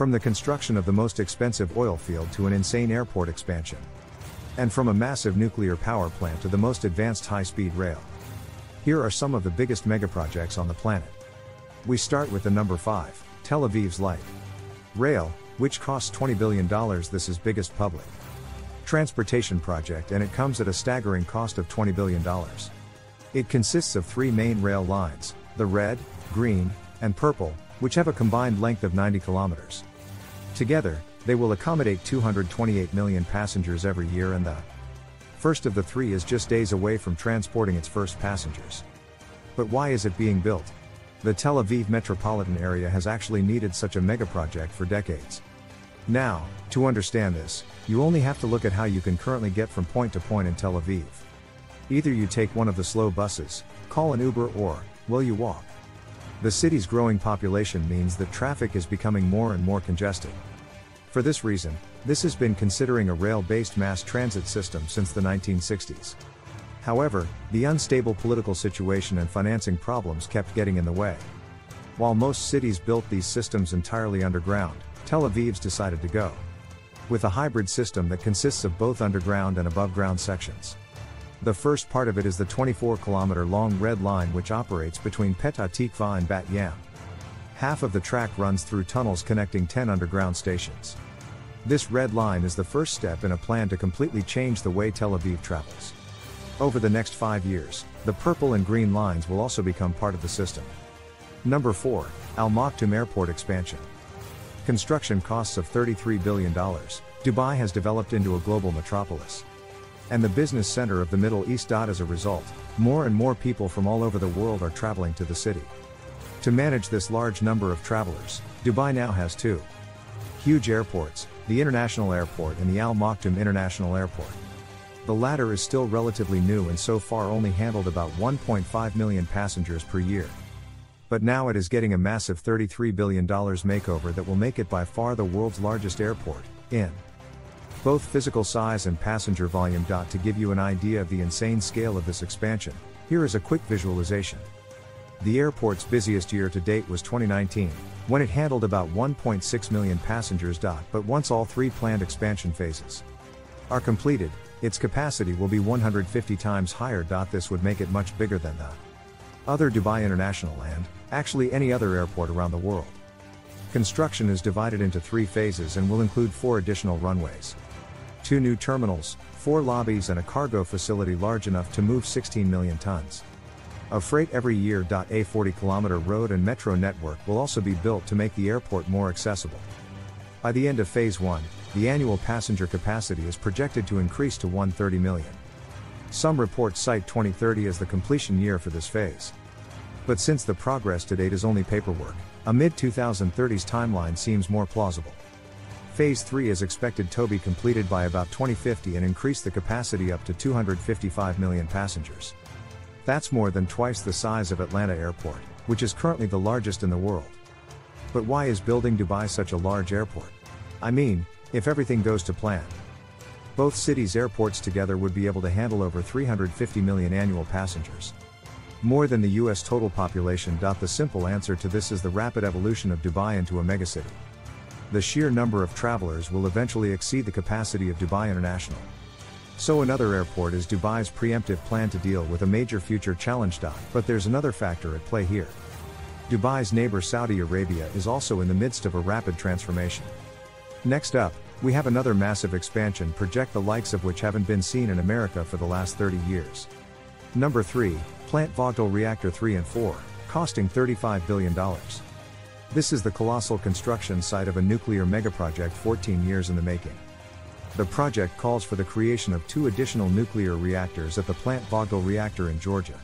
From the construction of the most expensive oil field to an insane airport expansion. And from a massive nuclear power plant to the most advanced high-speed rail. Here are some of the biggest megaprojects on the planet. We start with the number 5, Tel Aviv's light rail, which costs $20 billion. This is biggest public transportation project, and it comes at a staggering cost of $20 billion. It consists of 3 main rail lines, the red, green, and purple, which have a combined length of 90 kilometers. Together, they will accommodate 228 million passengers every year, and the first of the 3 is just days away from transporting its first passengers. But why is it being built? The Tel Aviv metropolitan area has actually needed such a megaproject for decades. Now, to understand this, you only have to look at how you can currently get from point to point in Tel Aviv. Either you take one of the slow buses, call an Uber, or, well, you walk. The city's growing population means that traffic is becoming more and more congested. For this reason, this has been considering a rail-based mass transit system since the 1960s. However, the unstable political situation and financing problems kept getting in the way. While most cities built these systems entirely underground, Tel Aviv's decided to go with a hybrid system that consists of both underground and above-ground sections. The first part of it is the 24-kilometer-long Red Line, which operates between Petah Tikva and Bat Yam. Half of the track runs through tunnels connecting 10 underground stations. This Red Line is the first step in a plan to completely change the way Tel Aviv travels. Over the next 5 years, the purple and green lines will also become part of the system. Number 4, Al Maktoum Airport expansion. Construction costs of $33 billion, Dubai has developed into a global metropolis and the business center of the Middle East. As a result, more and more people from all over the world are traveling to the city. To manage this large number of travelers, Dubai now has 2 huge airports, the International Airport and the Al Maktoum International Airport. The latter is still relatively new and so far only handled about 1.5 million passengers per year. But now it is getting a massive $33 billion makeover that will make it by far the world's largest airport, in both physical size and passenger volume. To give you an idea of the insane scale of this expansion, here is a quick visualization. The airport's busiest year to date was 2019, when it handled about 1.6 million passengers. But once all 3 planned expansion phases are completed, its capacity will be 150 times higher. This would make it much bigger than the other Dubai International and, actually, any other airport around the world. Construction is divided into 3 phases and will include 4 additional runways, 2 new terminals, 4 lobbies and a cargo facility large enough to move 16 million tons of freight every year. A 40-kilometer road and metro network will also be built to make the airport more accessible. By the end of Phase 1, the annual passenger capacity is projected to increase to 130 million. Some reports cite 2030 as the completion year for this phase. But since the progress to date is only paperwork, a mid-2030s timeline seems more plausible. Phase 3 is expected to be completed by about 2050 and increase the capacity up to 255 million passengers. That's more than twice the size of Atlanta Airport, which is currently the largest in the world. But why is building Dubai such a large airport? I mean, if everything goes to plan, both cities' airports together would be able to handle over 350 million annual passengers. More than the US total population. The simple answer to this is the rapid evolution of Dubai into a megacity. The sheer number of travelers will eventually exceed the capacity of Dubai International. So another airport is Dubai's preemptive plan to deal with a major future challenge. But there's another factor at play here. Dubai's neighbor Saudi Arabia is also in the midst of a rapid transformation. Next up, we have another massive expansion project the likes of which haven't been seen in America for the last 30 years. Number 3, Plant Vogtle Reactor 3 and 4, costing $35 billion. This is the colossal construction site of a nuclear megaproject 14 years in the making. The project calls for the creation of 2 additional nuclear reactors at the Plant Vogtle reactor in Georgia.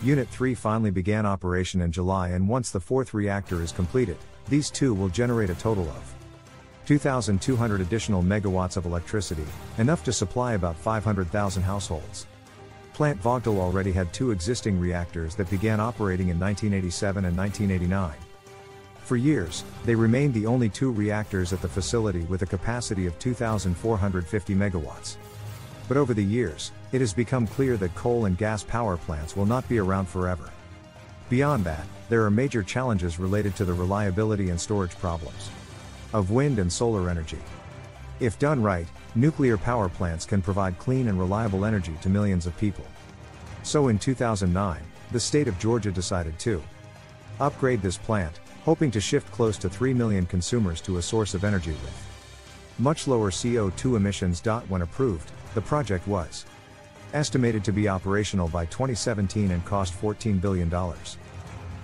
Unit 3 finally began operation in July, and once the 4th reactor is completed, these 2 will generate a total of 2,200 additional megawatts of electricity, enough to supply about 500,000 households. Plant Vogtle already had 2 existing reactors that began operating in 1987 and 1989. For years, they remained the only 2 reactors at the facility with a capacity of 2,450 megawatts. But over the years, it has become clear that coal and gas power plants will not be around forever. Beyond that, there are major challenges related to the reliability and storage problems. of wind and solar energy. If done right, nuclear power plants can provide clean and reliable energy to millions of people. So in 2009, the state of Georgia decided to upgrade this plant, hoping to shift close to 3 million consumers to a source of energy with much lower CO2 emissions. When approved, the project was estimated to be operational by 2017 and cost $14 billion.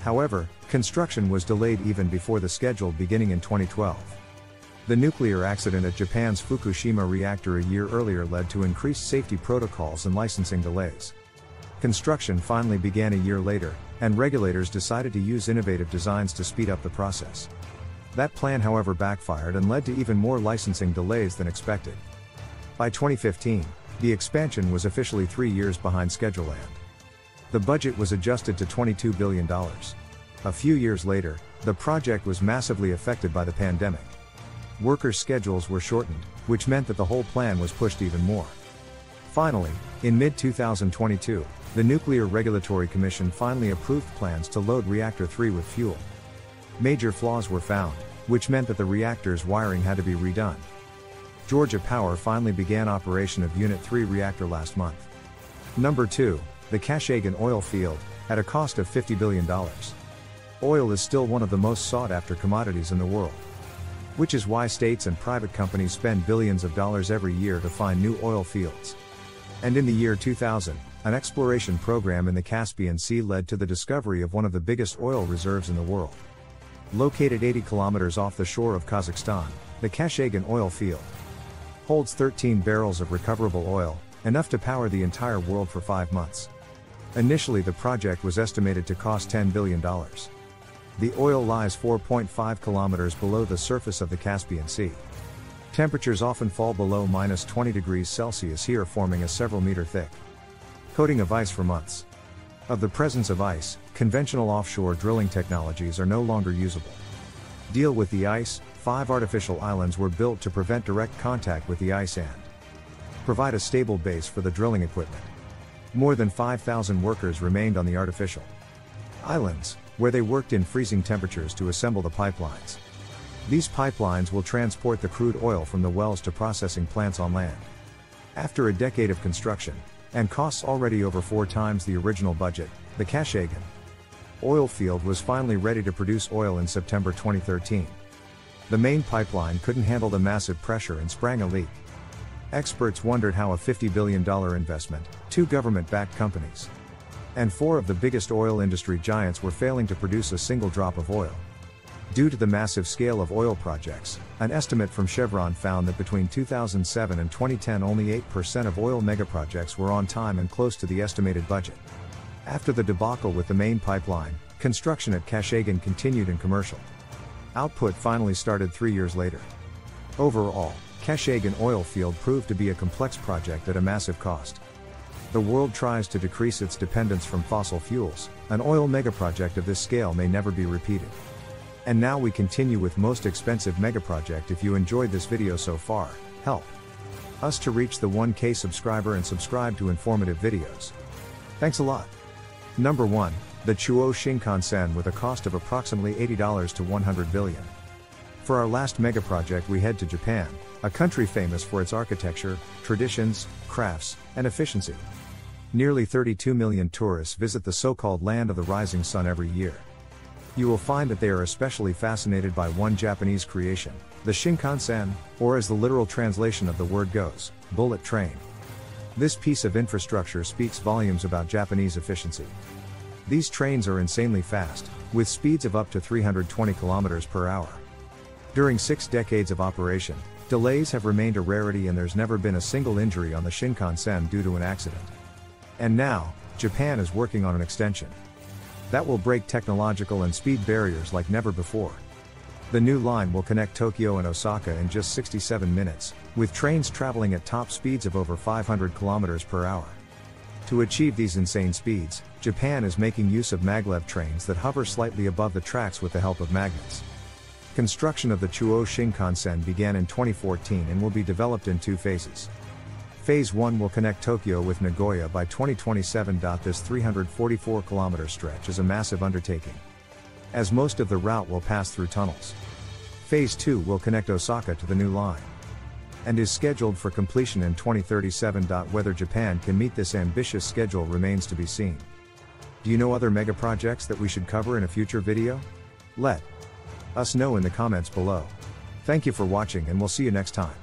However, construction was delayed even before the schedule beginning in 2012. The nuclear accident at Japan's Fukushima reactor a year earlier led to increased safety protocols and licensing delays. Construction finally began a year later, and regulators decided to use innovative designs to speed up the process. That plan, however, backfired and led to even more licensing delays than expected. By 2015, the expansion was officially 3 years behind schedule and the budget was adjusted to $22 billion. A few years later, the project was massively affected by the pandemic. Workers' schedules were shortened, which meant that the whole plan was pushed even more. Finally, in mid-2022, the Nuclear Regulatory Commission finally approved plans to load Reactor 3 with fuel. Major flaws were found, which meant that the reactor's wiring had to be redone. Georgia Power finally began operation of Unit 3 reactor last month. Number 2, the Kashagan oil field, at a cost of $50 billion. Oil is still one of the most sought-after commodities in the world. Which is why states and private companies spend billions of dollars every year to find new oil fields. And in the year 2000, an exploration program in the Caspian Sea led to the discovery of one of the biggest oil reserves in the world. Located 80 kilometers off the shore of Kazakhstan, the Kashagan oil field holds 13 barrels of recoverable oil, enough to power the entire world for 5 months. Initially, the project was estimated to cost $10 billion. The oil lies 4.5 kilometers below the surface of the Caspian Sea. Temperatures often fall below -20 degrees Celsius here, forming a several meter thick coating of ice for months. Of the presence of ice, conventional offshore drilling technologies are no longer usable. Deal with the ice, 5 artificial islands were built to prevent direct contact with the ice and provide a stable base for the drilling equipment. More than 5,000 workers remained on the artificial islands, where they worked in freezing temperatures to assemble the pipelines. These pipelines will transport the crude oil from the wells to processing plants on land. After a decade of construction, and costs already over 4 times the original budget, the Kashagan oil field was finally ready to produce oil in September 2013. The main pipeline couldn't handle the massive pressure and sprang a leak. Experts wondered how a $50 billion investment, 2 government-backed companies, and 4 of the biggest oil industry giants were failing to produce a single drop of oil. Due to the massive scale of oil projects, an estimate from Chevron found that between 2007 and 2010 only 8% of oil megaprojects were on time and close to the estimated budget. After the debacle with the main pipeline, construction at Kashagan continued and commercial output finally started 3 years later. Overall, Kashagan oil field proved to be a complex project at a massive cost. The world tries to decrease its dependence from fossil fuels. An oil megaproject of this scale may never be repeated. And now we continue with most expensive megaproject. If you enjoyed this video so far, help us to reach the 1K subscriber and subscribe to informative videos. Thanks a lot. Number 1, the Chuo Shinkansen, with a cost of approximately $80 to $100 billion. For our last megaproject we head to Japan, a country famous for its architecture, traditions, crafts, and efficiency. Nearly 32 million tourists visit the so-called land of the rising sun every year. You will find that they are especially fascinated by one Japanese creation, the Shinkansen, or as the literal translation of the word goes, bullet train. This piece of infrastructure speaks volumes about Japanese efficiency. These trains are insanely fast, with speeds of up to 320 kilometers per hour. During 6 decades of operation, delays have remained a rarity and there's never been a single injury on the Shinkansen due to an accident. And now, Japan is working on an extension that will break technological and speed barriers like never before. The new line will connect Tokyo and Osaka in just 67 minutes, with trains traveling at top speeds of over 500 kilometers per hour. To achieve these insane speeds, Japan is making use of maglev trains that hover slightly above the tracks with the help of magnets. Construction of the Chuo Shinkansen began in 2014 and will be developed in 2 phases. Phase 1 will connect Tokyo with Nagoya by 2027. This 344-kilometer stretch is a massive undertaking, as most of the route will pass through tunnels. Phase 2 will connect Osaka to the new line and is scheduled for completion in 2037. Whether Japan can meet this ambitious schedule remains to be seen. Do you know other mega projects that we should cover in a future video? Let us know in the comments below. Thank you for watching, and we'll see you next time.